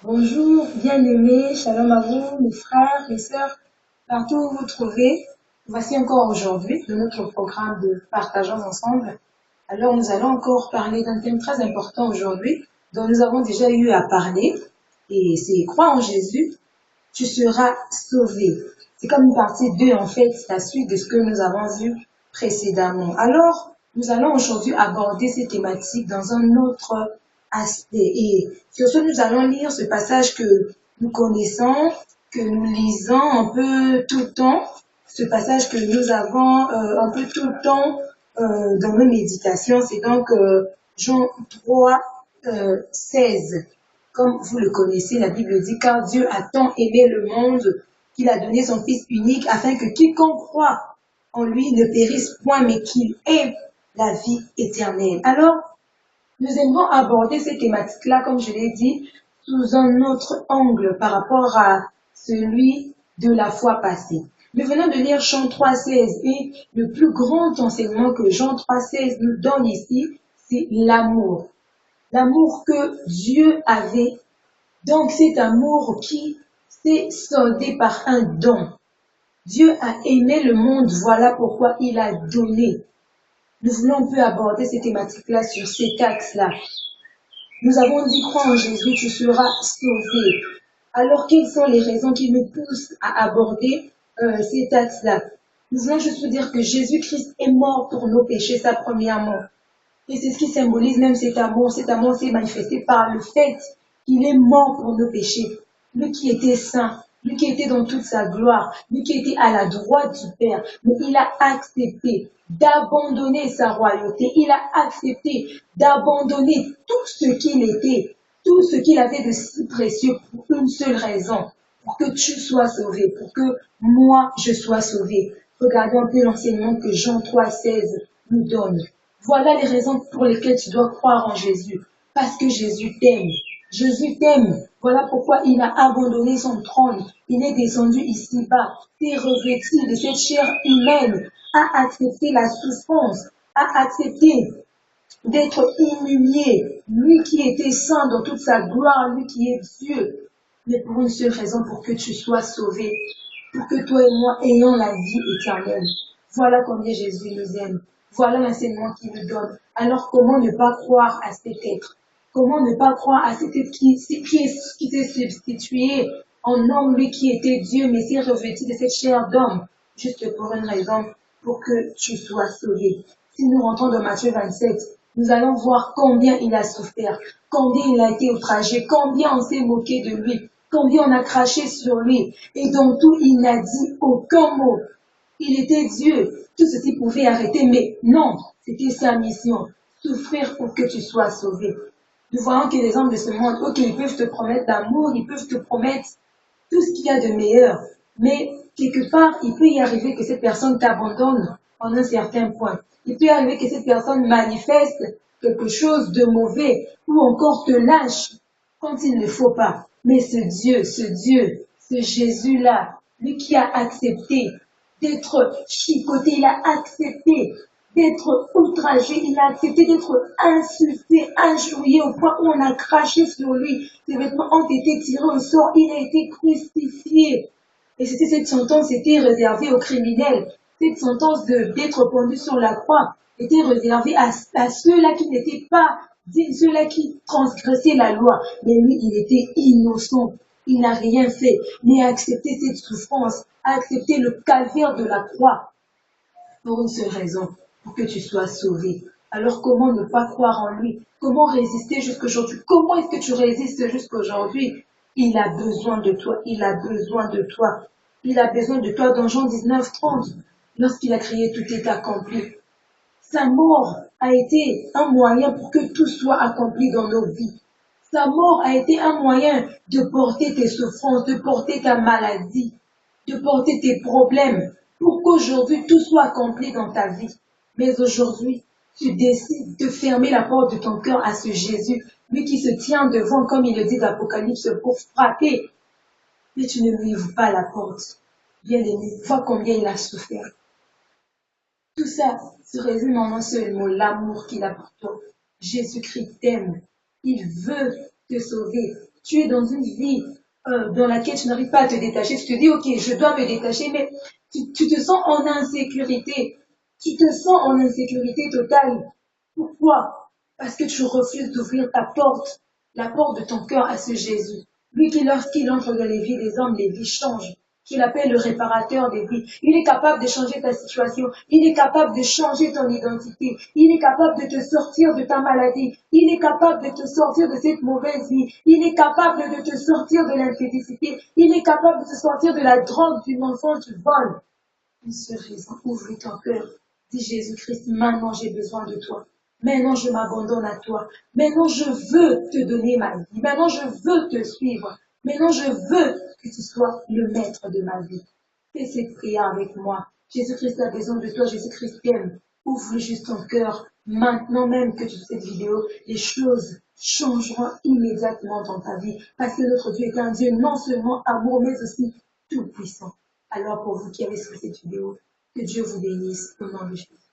Bonjour, bien-aimés, shalom à vous, mes frères, mes sœurs, partout où vous vous trouvez. Voici encore aujourd'hui de notre programme de Partageons ensemble. Alors nous allons encore parler d'un thème très important aujourd'hui dont nous avons déjà eu à parler et c'est crois en Jésus, tu seras sauvé. C'est comme une partie 2 en fait, la suite de ce que nous avons vu précédemment. Alors, nous allons aujourd'hui aborder ces thématiques dans un autre aspect. Et sur ce, nous allons lire ce passage que nous connaissons, que nous lisons un peu tout le temps, ce passage que nous avons un peu tout le temps dans nos méditations. C'est donc Jean 3, 16. Comme vous le connaissez, la Bible dit, car Dieu a tant aimé le monde qu'il a donné son Fils unique afin que quiconque croit en lui ne périsse point, mais qu'il ait la vie éternelle. Alors, nous aimerons aborder ces thématiques-là, comme je l'ai dit, sous un autre angle par rapport à celui de la fois passée. Nous venons de lire Jean 3,16 et le plus grand enseignement que Jean 3,16 nous donne ici, c'est l'amour. L'amour que Dieu avait. Donc cet amour qui s'est soldé par un don. Dieu a aimé le monde, voilà pourquoi il a donné. Nous voulons un peu aborder ces thématiques-là sur cet axe-là. Nous avons dit, crois en Jésus, tu seras sauvé. Alors, quelles sont les raisons qui nous poussent à aborder cet axe-là? Nous voulons juste vous dire que Jésus-Christ est mort pour nos péchés, ça premièrement. Et c'est ce qui symbolise même cet amour. Cet amour s'est manifesté par le fait qu'il est mort pour nos péchés. Lui qui était saint, lui qui était dans toute sa gloire, lui qui était à la droite du Père, mais il a accepté d'abandonner sa royauté. Il a accepté d'abandonner tout ce qu'il était, tout ce qu'il avait de si précieux pour une seule raison, pour que tu sois sauvé, pour que moi je sois sauvé. Regardons un peu l'enseignement que Jean 3,16 nous donne. Voilà les raisons pour lesquelles tu dois croire en Jésus. Parce que Jésus t'aime. Jésus t'aime. Voilà pourquoi il a abandonné son trône. Il est descendu ici-bas, s'est revêtu de cette chair humaine, a accepté la souffrance, a accepté d'être humilié. Lui qui était saint dans toute sa gloire, lui qui est Dieu. Mais pour une seule raison, pour que tu sois sauvé. Pour que toi et moi ayons la vie éternelle. Voilà combien Jésus nous aime. Voilà l'enseignement qu'il nous donne. Alors comment ne pas croire à cet être? Comment ne pas croire à cet être qui s'est substitué en homme, lui qui était Dieu, mais s'est revêtu de cette chair d'homme, juste pour une raison, pour que tu sois sauvé. Si nous rentrons dans Matthieu 27, nous allons voir combien il a souffert, combien il a été outragé, combien on s'est moqué de lui, combien on a craché sur lui. Et dans tout, il n'a dit aucun mot. Il était Dieu. Tout ceci pouvait arrêter, mais non, c'était sa mission. Souffrir pour que tu sois sauvé. Nous voyons que les hommes de ce monde, ok, ils peuvent te promettre d'amour, ils peuvent te promettre tout ce qu'il y a de meilleur. Mais quelque part, il peut y arriver que cette personne t'abandonne en un certain point. Il peut y arriver que cette personne manifeste quelque chose de mauvais ou encore te lâche quand il ne faut pas. Mais ce Jésus-là, lui qui a accepté d'être chicoté, il a accepté d'être outragé, il a accepté d'être insulté, injurié au point où on a craché sur lui. Ses vêtements ont été tirés au sort, il a été crucifié. Et c'était cette sentence était réservée aux criminels. Cette sentence d'être pendu sur la croix était réservée à ceux-là qui n'étaient pas dignes, ceux-là qui transgressaient la loi. Mais lui, il était innocent. Il n'a rien fait, mais a accepté cette souffrance, a accepté le calvaire de la croix pour une seule raison, pour que tu sois sauvé. Alors comment ne pas croire en lui? Comment résister jusqu'aujourd'hui? Comment est-ce que tu résistes jusqu'aujourd'hui? Il a besoin de toi, il a besoin de toi. Il a besoin de toi dans Jean 19:30, lorsqu'il a créé tout est accompli. Sa mort a été un moyen pour que tout soit accompli dans nos vies. Sa mort a été un moyen de porter tes souffrances, de porter ta maladie, de porter tes problèmes, pour qu'aujourd'hui tout soit accompli dans ta vie. Mais aujourd'hui, tu décides de fermer la porte de ton cœur à ce Jésus, lui qui se tient devant, comme il le dit d'Apocalypse, pour frapper. Mais tu ne lui ouvres pas la porte. Bien-aimé, vois combien il a souffert. Tout ça se résume en un seul mot, l'amour qu'il a pour toi. Jésus-Christ t'aime. Il veut te sauver. tu es dans une vie dans laquelle tu n'arrives pas à te détacher, tu te dis, ok, je dois me détacher, mais tu te sens en insécurité. Tu te sens en insécurité totale. Pourquoi? Parce que tu refuses d'ouvrir ta porte, la porte de ton cœur à ce Jésus. Lui qui, lorsqu'il entre dans les vies des hommes, les vies changent. Je l'appelle le réparateur des vies. Il est capable de changer ta situation. Il est capable de changer ton identité. Il est capable de te sortir de ta maladie. Il est capable de te sortir de cette mauvaise vie. Il est capable de te sortir de l'infélicité. Il est capable de te sortir de la drogue, du mensonge, du vol. Pour cette raison, ouvre ton cœur. Dis Jésus-Christ, maintenant j'ai besoin de toi. Maintenant je m'abandonne à toi. Maintenant je veux te donner ma vie. Maintenant je veux te suivre. Maintenant je veux que tu sois le maître de ma vie. Fais cette prière avec moi. Jésus-Christ a besoin de toi. Jésus-Christ t'aime. Ouvre juste ton cœur. Maintenant même que tu fais cette vidéo, les choses changeront immédiatement dans ta vie. Parce que notre Dieu est un Dieu non seulement amour, mais aussi tout puissant. Alors pour vous qui avez suivi cette vidéo, que Dieu vous bénisse au nom de Jésus.